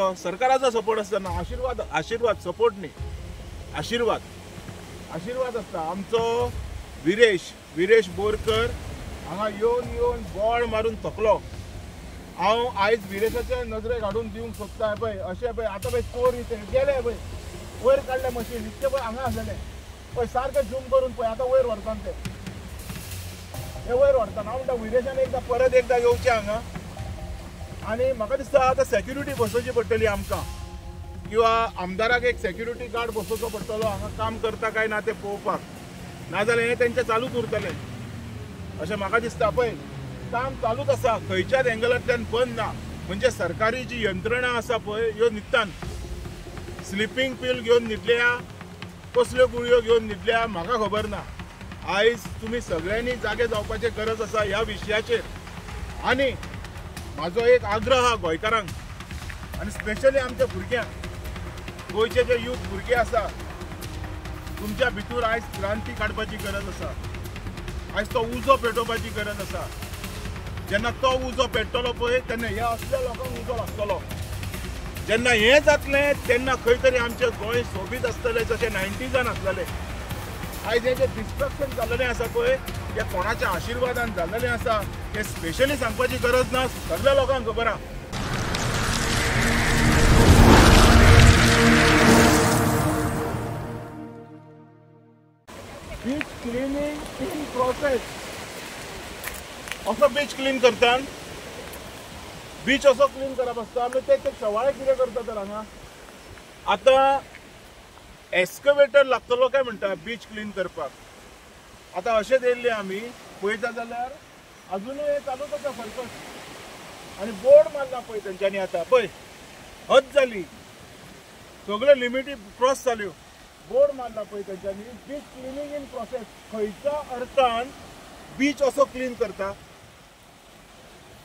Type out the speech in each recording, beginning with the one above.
सरकाराचा support असताना आशीर्वाद support नाही, आशीर्वाद असता। आमचो विरेश बोरकर हांगा येवन बोळ मारून थकलो। हांव आयज विरेशाचे नजरे काढून दिवंक सोदता पळय, अशें पळय आतां पळय चोर इथे गेले पळय, वयर काडले मशीन इतके पळय हांगा आसलेले पळय, सारके झूम करून पळय आतां वयर व्हरतात ते वयर व्हरतात। हांव म्हणटा विरेशान परत एकदा येवचें हांगा, आणि म्हाका दिसता आतां सेक्युरिटी बसोवची पडटली आमकां, किंवा आमदाराक एक सेक्युरिटी गार्ड बसोवचो पडटलो हांगा काम करता काय ना ते पळोवपाक, नाजाल्यार हें तेंचें चालूच उरतलें अशें म्हाका दिसता। पळय काम चालूच आसा, खंयच्याच एंगलांतल्यान बंद ना। म्हणजे सरकारी जी यंत्रणा आसा पळय ह्यो नित्तान स्लिपींग पील घेवन न्हिदल्या, कसल्यो गुळयो घेवन न्हिदल्या म्हाका खबर ना। आयज तुमी सगळ्यांनी जागे जावपाची गरज आसा ह्या विशयाचेर। आनी म्हाजो एक आग्रह हा गोंयकारांक, आनी स्पेशली आमच्या भुरग्यांक, गोंयचे जे यूथ भुरगे आसा, तुमच्या भितर आयज क्रांती काडपाची गरज आसा। आयज तो उजो पेटोवपाची गरज आसा। जेन्ना तो उजो पेटतलो पळय तेन्ना ह्या असल्या लोकांक उजो लागतलो। जेन्ना हें जातलें तेन्ना खंय तरी आमचें गोंय सोबीत आसतलें जशें 90s आसलेलें। आयज हें जें डिस्ट्रक्शन जाल्लें आसा पळय तें कोणाच्या आशिर्वादान जाल्लें आसा हें स्पेशली सांगपाची गरज ना, सगळ्या लोकांक खबर आहा। बीच क्लिनिंग इन प्रोसेस असो बीच क्लीन करतात, बीच असो क्लीन करप आसता। आमी ते सवाळे कितें करता तर हांगा आतां एक्सकवेटर लागतलो काय म्हणटा बीच क्लीन करपाक। आतां अशें येयल्ले आमी पळयता जाल्यार अजुनूय हे चालूच आसा सर्कस, आनी बोर्ड मारला पळय तेंच्यांनी। आतां पळय हद जाली, सगळ्यो लिमिटी क्रॉस जाल्यो, बोर्ड मारला पळय तेंच्यांनी बीच क्लिनिंग इन प्रोसेस। खंयच्या अर्थान बीच असो क्लीन करता,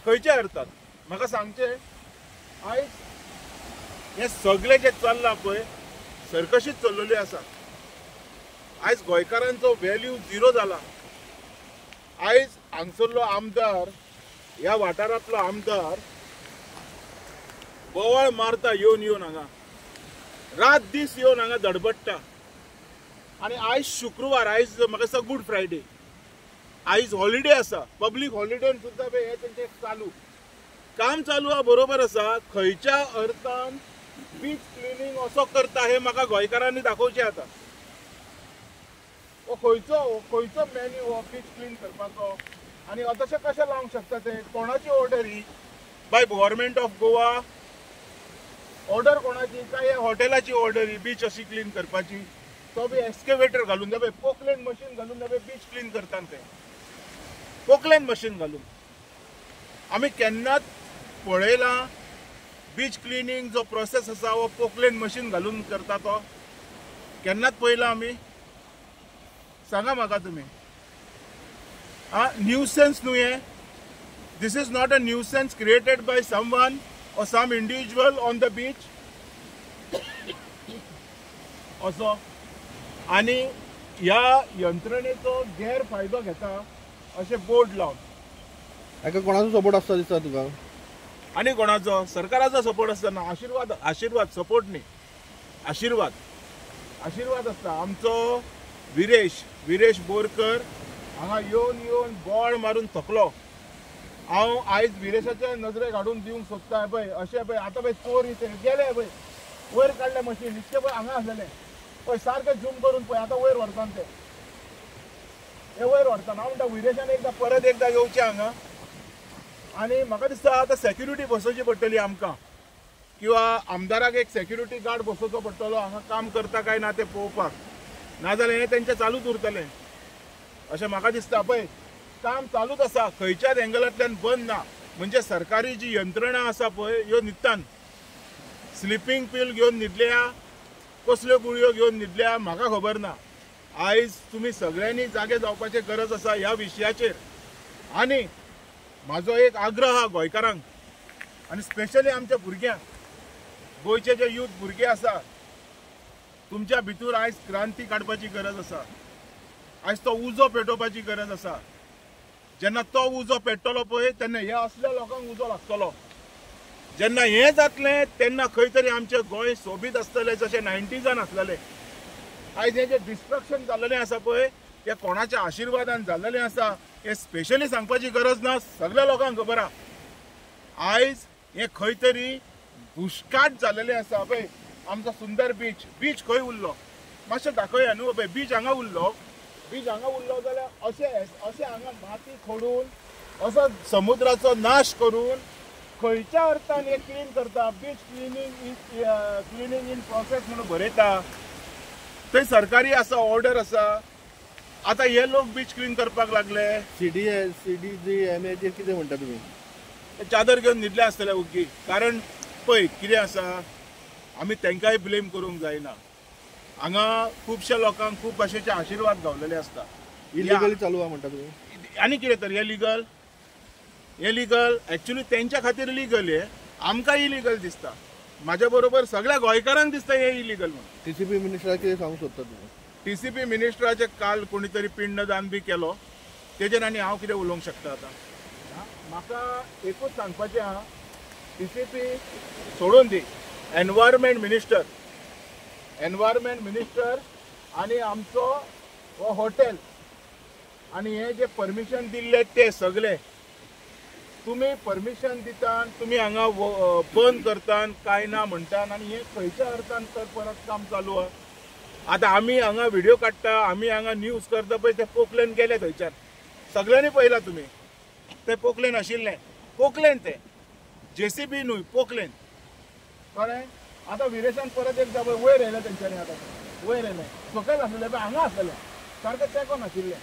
खंयच्या अर्थान म्हाका सांगचें। आयज हे सगळे जे चल्लां पळय सर्कशीच चल्लेल्यो आसा। आयज गोंयकारांचो व्हॅल्यू झिरो जाला। आयज हांगसरलो आमदार, ह्या वाठारांतलो आमदार बोवाळ मारता येवन हांगा, रात दीस येवन हांगा धडपडटा। आनी आयज शुक्रवार, आयज म्हाका दिसता गुड फ्रायडे, आयज हॉलिडे आसा, पब्लीक हॉलिडेन सुद्दां पळय हे तेंचें काम चालू आहा बरोबर आसा। खंयच्या अर्थान बीच क्लिनिंग असो करता हे म्हाका गोंयकारांनी दाखोवचें आतां। खंयचो मेन्यू हो बीच क्लीन करपाचो, आनी तशें कशें लावंक शकता ते, कोणाची ऑर्डर ही by government of Goa, order कोणाची काय ह्या हॉटेलाची ऑर्डर ही बीच अशी क्लीन करपाची। तो बी एक्सकेवेटर घालून दे, पोकलेन मशीन घालून दे, बीच क्लीन करतात ते पोकलेन मशीन घालून। आमी केन्नाच पळयला बीच क्लिनिंग जो प्रोसेस आसा हो पोकलेन मशीन घालून करता तो केन्नाच पळयला आमी? सांगा म्हाका तुमी। न्यूसेंस न्हू हे? This is not a nuisance created by someone or some individual on the beach असो। आनी ह्या यंत्रणेचो गैरफायदो घेता अशें बोर्ड लावन। हाका कोणाचो सपोर्ट आसता दिसता तुका? आनी कोणाचो? सरकाराचो सपोर्ट आसतना आशीर्वाद सपोर्ट न्ही, आशीर्वाद आसता। आमचो विरेश बोरकर हांगा येवन बोळ मारून थकलो। हांव आयज विरेशाचे नजरे काढून दिवंक सोदता पळय, अशें पळय आतां पळय चोर इथे गेले पळय, वयर काडले मशीन इतके पळय हांगा आसलेले पळय, सारके झूम करून पळय आतां वयर व्हरतात ते वयर व्हरतात। हांव म्हणटा विरेशान परत एकदा येवचें हांगा, आनी म्हाका दिसता आतां सेक्युरिटी बसोवची पडटली आमकां, किंवा आमदाराक एक सेक्युरिटी गार्ड बसोवचो पडटलो हांगा काम करता काय ना ते पळोवपाक, नाजाल्यार हें तेंचें चालूच उरतलें अशें म्हाका दिसता। पळय काम चालूच आसा, खंयच्याच एंगलांतल्यान बंद ना। म्हणजे सरकारी जी यंत्रणा आसा पळय ह्यो नित्तान स्लिपींग पील घेवन न्हिदल्या, कसल्यो गुळयो घेवन न्हिदल्या म्हाका खबर ना। आयज तुमी सगळ्यांनी जागे जावपाची गरज आसा ह्या विशयाचेर। आनी म्हाजो एक आग्रह हा गोंयकारांक, आनी स्पेशली आमच्या भुरग्यांक, गोंयचे जे यूथ भुरगे आसा, तुमच्या भितर आयज क्रांती काडपाची गरज आसा। आयज तो उजो पेटोवपाची गरज आसा। जेन्ना तो उजो पेटतलो पळय तेन्ना ह्या असल्या लोकांक उजो लागतलो। जेन्ना हें जातलें तेन्ना खंय तरी आमचें गोंय सोबीत आसतलें जशें 90s आसलेलें. आयज हें जें डिस्ट्रक्शन जाल्लें आसा पळय तें कोणाच्या आशिर्वादान जाल्लेलें आसा हें स्पेशली सांगपाची गरज ना, सगळ्या लोकांक खबर आहा. आयज हें खंय तरी दुश्काट जाल्लेलें आसा पळय. आमचो सुंदर बीच खंय उरलो मातशें दाखया न्हू पळय. बीच हांगा उरलो जाल्यार अशें हांगा माती खोडून असो समुद्राचो नाश करून खंयच्या अर्थान हे क्लीन करता. बीच क्लिनींग इन प्रोसेस म्हणून बरयता. थंय सरकारी आसा, ऑर्डर आसा. आतां हे लोक बीच क्लीन करपाक लागले. CDGMA कितें म्हणटा तुमी? चादर घेवन न्हिदले आसतले ओग्गी. कारण पळय कितें आसा, आमी तांकांय ब्लेम करूंक जायना. हांगा खुबश्या लोकांक खूब भाशेचे आशिर्वाद गावलेले आसता. इलिगली चालू आहा म्हणटा तुमी? आनी कितें तर हे लिगल एक्चुअली तेंच्या खातीर लिगल हे, आमकां इलिगल दिसता. म्हाज्या बरोबर सगळ्या गोंयकारांक दिसता हे इलिगल म्हणून. TCP मिनिस्टराक कितें सांगूंक सोदता तुमी? TCP मिनिस्टराचे काल कोणी तरी पिंडदान बी केलो, तेजेर आनी हांव कितें उलोवंक शकता आतां. म्हाका एकूच सांगपाचें आहा, TCP सोडून दी. एनवायरमेंट मिनिस्टर आनी आमचो हो हॉटेल आनी हे जे परमिशन दिल्ले ते सगळे तुम्ही परमिशन दितात, तुम्ही हांगा बंद करतात, काय ना म्हणटात आनी हे खंयच्या अर्थान तर परत काम चालू आहा. आतां आमी हांगा व्हिडिओ काडटा, आमी हांगा न्यूज करता पळय ते पोकलेन गेले थंयच्यान. सगळ्यांनी पळयलां तुमी ते पोकलेन आशिल्लें. पोकलेन ते JCB न्हय, पोकलेन. कळ्ळें? आतां विरेशान परत एक जापय वयर येयलें तेंच्यांनी. आतां वयर येयलें, सकयल आसलें पळय हांगा आसलेलें सारकें तेंकोन आशिल्लें.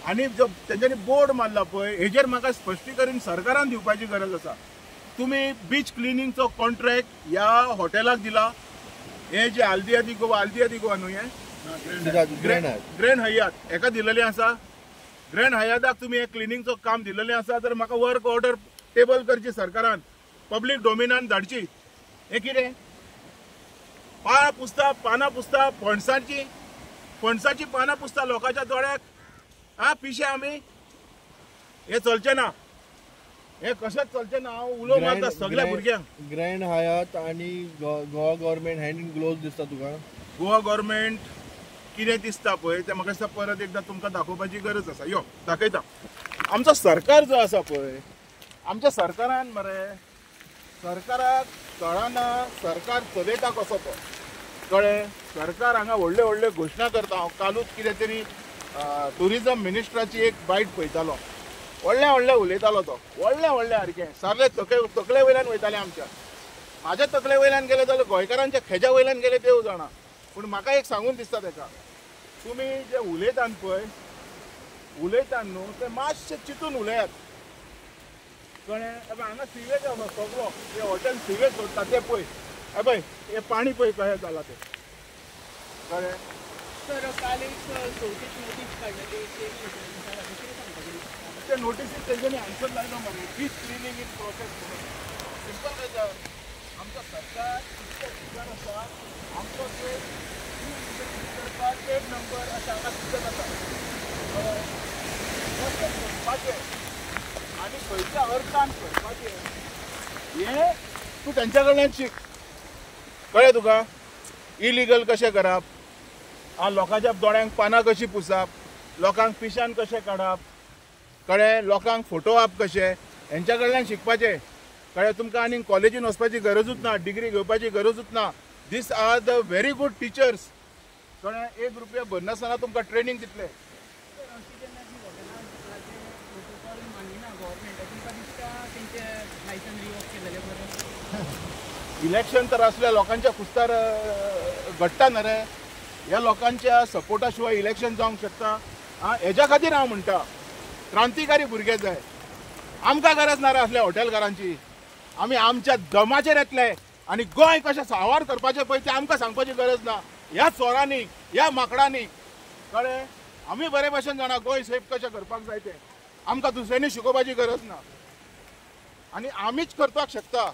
आनी जो तेंच्यांनी बोर्ड मारला पळय हेजेर म्हाका स्पश्टीकरण सरकारान दिवपाची गरज आसा. तुमी बीच क्लिनिंगचो कॉन्ट्रॅक्ट ह्या हॉटेलाक दिला. हे जे आल्दियादी गोवा न्हू, हे ग्रँड हयात हेका दिलेलें आसा. ग्रँड हयाताक तुमी हे क्लिनिंगचो काम दिलेलें आसा, तर म्हाका वर्क ऑर्डर टेबल करची सरकारान, पब्लीक डोमिनान धाडची. हे कितें पानां पुसता फणसाची पानां पुसता लोकांच्या दोळ्याक. पिशे आमी हे चलचें ना, हे कशेंच चलचें ना. हांव उलोवंक मारता सगळ्या भुरग्यांक. ग्रँड हयात आनी Goa government hand in gloves दिसता तुका? गोवा गव्हर्मेंट कितें दिसता पळय तें म्हाका दिसता परत एकदां तुमकां दाखोवपाची गरज आसा. यो दाखयता. आमचो सरकार जो आसा पळय, आमच्या सरकारान मरे सरकाराक कळना सरकार चलयता कसो तो. कळ्ळें? सरकार हांगा व्हडल्यो घोशणा करता. हांव कालूच कितें तरी टुरिजम मिनिस्टराची एक बायट पळयतालो. व्हडलें उलयतालो तो. व्हडलें सारकें सारले तकले वयल्यान वयताले आमच्या. म्हाज्या तकले वयल्यान गेले जाल्यार गोंयकारांच्या खेज्या वयल्यान गेले देव जाणा. पूण म्हाका एक सांगून दिसता तेका, तुमी जे उलयतात पळय न्हू ते मातशें चिंतून उलयात. कळ्ळें? हांगा सिवेज आसा सगळो, ते हॉटेल सिवेज सोडटा ते पळय. पळय हे पाणी पळय कशें जाला ते. कळ्ळें? सर काल एक चौथीच नोटीस काडलेली ते नोटीसीक तेंच्यांनी आन्सर लायलो मरे. बीच क्लिनिंग इन प्रोसेस म्हणून. सिंपल गजाल. आमचो सरकार इतलो हुशार आसा. आमचो ते करपाक 1 नंबर अशें हांगा दिसत आसा. करपाचें आनी खंयच्या अर्थान करपाचें हें तूं तेंच्या कडल्यान शिक. कळ्ळें तुका? इलिगल कशें करप, लोकांच्या दोळ्यांक पानां कशीं पुसप, लोकांक पिशान कशें काडप. कळ्ळें? लोकांक फोटोवप कशें, हेंच्या कडल्यान शिकपाचें. कळ्ळें तुमकां? आनीक कॉलेजीन वचपाची गरजूच ना, डिग्री घेवपाची गरजूच ना. These are the very good teachers. कळ्ळें? 1 रुपया भरनासतना तुमकां ट्रेनींग दितले. इलेक्शन तर असल्या लोकांच्या कुस्तार घडटा न्हय रे. ह्या लोकांच्या सपोर्टा शिवाय इलेक्शन जावंक शकता? हेज्या खातीर हांव म्हणटा क्रांतिकारी भुरगे जाय. आमकां गरज ना रे असल्या हॉटेलकारांची. आमी आमच्या दमाचेर येतले आनी गोंय कशें सावार करपाचें पळय तें आमकां सांगपाची गरज ना. ह्या चोरांनी, ह्या माकडांनी. कळ्ळें? आमी बरे भशेन जाणा गोंय सेफ कशें करपाक जाय तें. आमकां दुसऱ्यांनी शिकोवपाची गरज ना आनी आमीच करपाक शकता.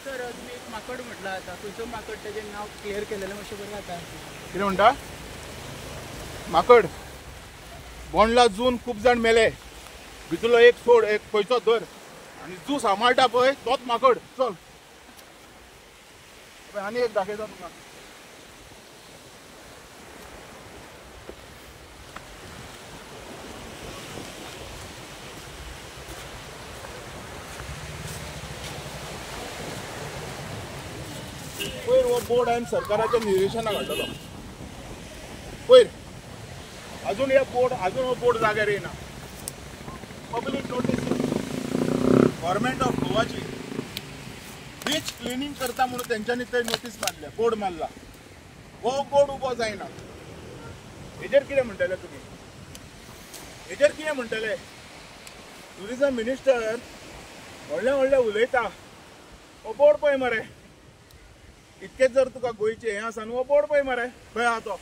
सर तुम्ही एक माकड म्हटलं आता, खंयचो माकड तेजें नाव क्लियर केलेलें मातशें बरें जाता. कितें म्हणटा? माकड बोंडला जून खूब जाण मेले. भितुरलो एक सोड, एक खंयचो धर आणि तू सांभाळटा पळय तोच माकड. चल आनी एक दाखयता तुका. पयर हो बोर्ड हांवें सरकाराच्या निरीक्षणाक हाडलेलो. पयर अजून हो बोर्ड जाग्यार येना. पब्लीक नोटीस गव्हर्मेंट ऑफ गोवाची बीच क्लिनिंग करता म्हणून तेंच्यांनी थंय नोटीस मारल्या, बोर्ड मारला. हो बोर्ड उबो जायना. हेजेर कितें म्हणटले तुमी? हेजेर कितें म्हणटले? टुरिझम मिनिस्टर व्हडले उलयता. हो बोर्ड पळय मरे. इतकेच जर तुका गोंयचे हें आसा न्हू, हो बोर्ड पळय मरे खंय आहा तो.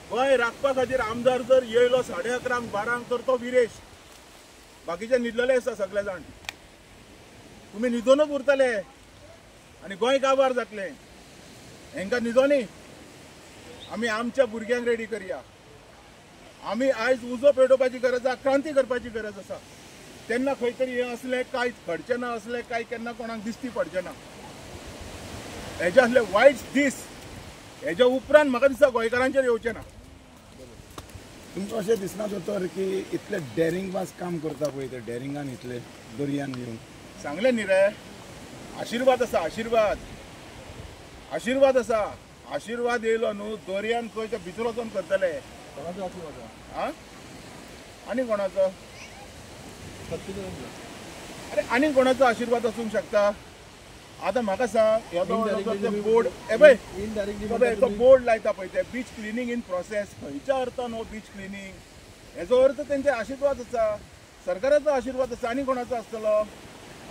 गोंय राखपा खातीर आमदार जर येयलो 11:30 12 तर तो विरेश. बाकीचे न्हिदलेले आसा सगळे जाण. तुमी न्हिदूनच उरतले आनी गोंय काबार जातलें. हेंकां न्हिदोनी. आमी आमच्या भुरग्यांक रेडी करया. आमी आयज उजो पेटोवपाची गरज आसा, क्रांती करपाची गरज आसा. तेन्ना खंय तरी हें असलें कांय घडचें ना, असलें कांय केन्ना कोणाक दिसती पडचें ना. हेजे असले वायट दीस हेज्या उपरांत म्हाका दिसता गोंयकारांचेर येवचें ना. तुमकां अशें दिसना दोतोर की इतले डेरिंग वाज काम करता पळय ते डेरिंगान इतले दर्यान येवन सांगलें न्ही रे. आशिर्वाद आसा, आशिर्वाद आसा. आशिर्वाद येयलो न्हू दर्यान खंय ते भितर वचून करतले. कोणाचो आशिर्वाद आहा? आं आनी कोणाचो? अरे आनी कोणाचो आशिर्वाद आसूंक शकता? आतां म्हाका सांग ह्यो बोर्ड तो बोर्ड लायता पळय ते बीच क्लिनिंग इन प्रोसेस. खंयच्या अर्थान हो बीच क्लिनिंग? हेजो अर्थ तेंचे आशिर्वाद आसा, सरकाराचो आशिर्वाद आसा. आनी कोणाचो आसतलो?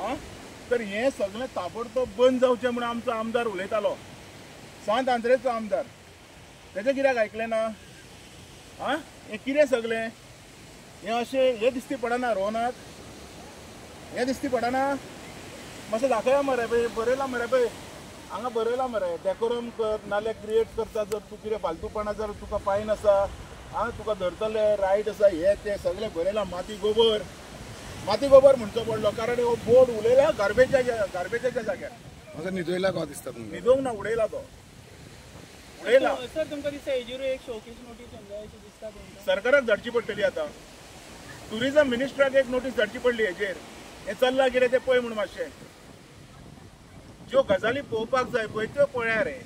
आं तर हें सगळें ताबडतोब बंद जावचें म्हणून आमचो आमदार उलयतालो. सांत आंद्रेचो आमदार. तेजें कित्याक आयकलें ना? आं हें कितें सगळें? हें अशें हें दिसती पडना रोहनाक? हें दिसती पडना? मातशें दाखया मरे पळय. बरयलां मरे पळय हांगा बरयलां मरे. डेकोरम कर नाल्यार क्रिएट करता जर तूं कितें फालतूपणा जर तुका फायन आसा. हां तुका धरतले रायट आसा. हें तें सगळें बरयलां. माती गोबर म्हणचो पडलो कारण हो बोर्ड उलयला गार्बेजाच्या जाग्यार. म्हाका न्हिदयला गो दिसता तुमकां. न्हिदोंक ना उडयला तो. उडयला. सर तुमकां दिसता हेजेर एक शोकेस नोटीस जाय अशें दिसता तुमकां? सरकाराक धाडची पडटली आतां. टुरिझम मिनिस्टराक एक नोटीस धाडची पडली हेजेर. हें चल्लां कितें तें पळय म्हूण मातशें. ज्यो गजाली पळोवपाक जाय पळय त्यो पळया रे.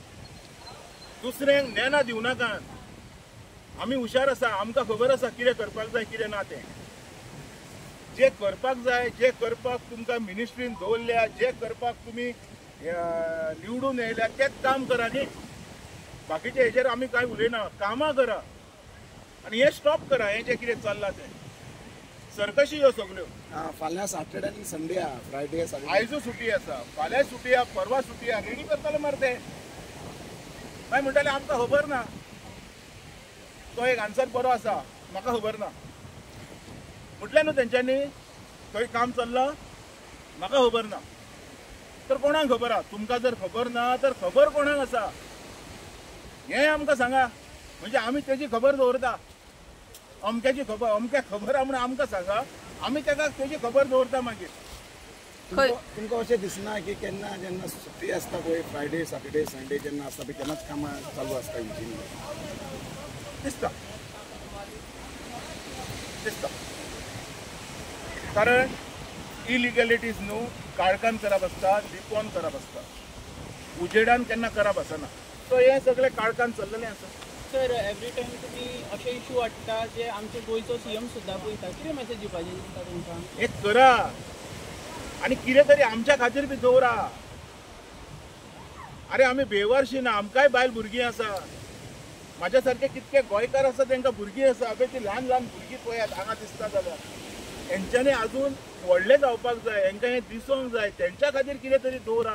दुसऱ्यांक ज्ञाना दिवं नाकात. आमी हुशार आसा. आमकां खबर आसा कितें करपाक जाय कितें ना तें. जे करपाक जाय, जे करपाक तुमकां मिनिस्ट्रीन दवरल्या, जे करपाक तुमी निवडून येयल्या तेंच काम करा न्ही. बाकीचे हेजेर आमी कांय उलयना. कामां करा आनी हें स्टॉप करा. हें जें कितें चल्लां तें सरकशी ह्यो सगल्यो. फाल्यां सॅटर्डे आनी संडे आहा. फ्रायडे आयजू सुटी आसा, फाल्यां सुटी आहा, परवा सुटी आहा. रेडी करतले मरे ते. काय म्हणटाले आमकां खबर ना. तो एक आन्सर बरो आसा. म्हाका खबर ना म्हटलें न्हू तेंच्यांनी. थंय काम चल्लां म्हाका खबर ना. तर कोणाक खबर आहा? तुमकां जर खबर ना तर खबर कोणाक आसा हें आमकां सांगा. म्हणजे आमी तेजी खबर दवरता. अमक्याची खबर अमक्याक खबर आहा म्हणून आमकां सांगा. आमी तेका तेजी खबर दवरता मागीर. तुमकां अशें दिसना की केन्ना जेन्ना सुटी आसता पळय फ्रायडे सॅटर्डे संडे जेन्ना आसता पळय तेन्नाच कामां चालू आसता हेंची? दिसता कारण इलिगॅलिटीज न्हू काळखान करप आसता, लिपोवन करप आसता. उजेडान केन्ना करप आसना. सो हें सगळें काळखान चल्लेलें आसा. सर एवरी टायम तुमी अशे इशू हाडटा जे आमचे गोंयचो सीएम सुद्दां पळयता. कितें मॅसेज दिवपाचें दिसता तुमकां? हें करा आनी कितें तरी आमच्या खातीर बी दवरा. अरे आमी बेवारशी ना. आमकांय बायल भुरगीं आसा. म्हाज्या सारके कितके गोंयकार आसा तांकां भुरगीं आसा. पळय ती ल्हान भुरगीं पळयात हांगा दिसता जाल्यार. हेंच्यांनी आजून व्हडले जावपाक जाय. हेंकां हें दिसोंक जाय. तेंच्या खातीर कितें तरी दवरा.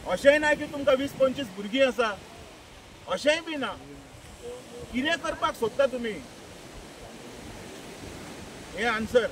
अशेंय ना की तुमकां 20-25 भुरगीं आसा. अशेंय बी ना. कितें करपाक सोदता तुमी? हें आन्सर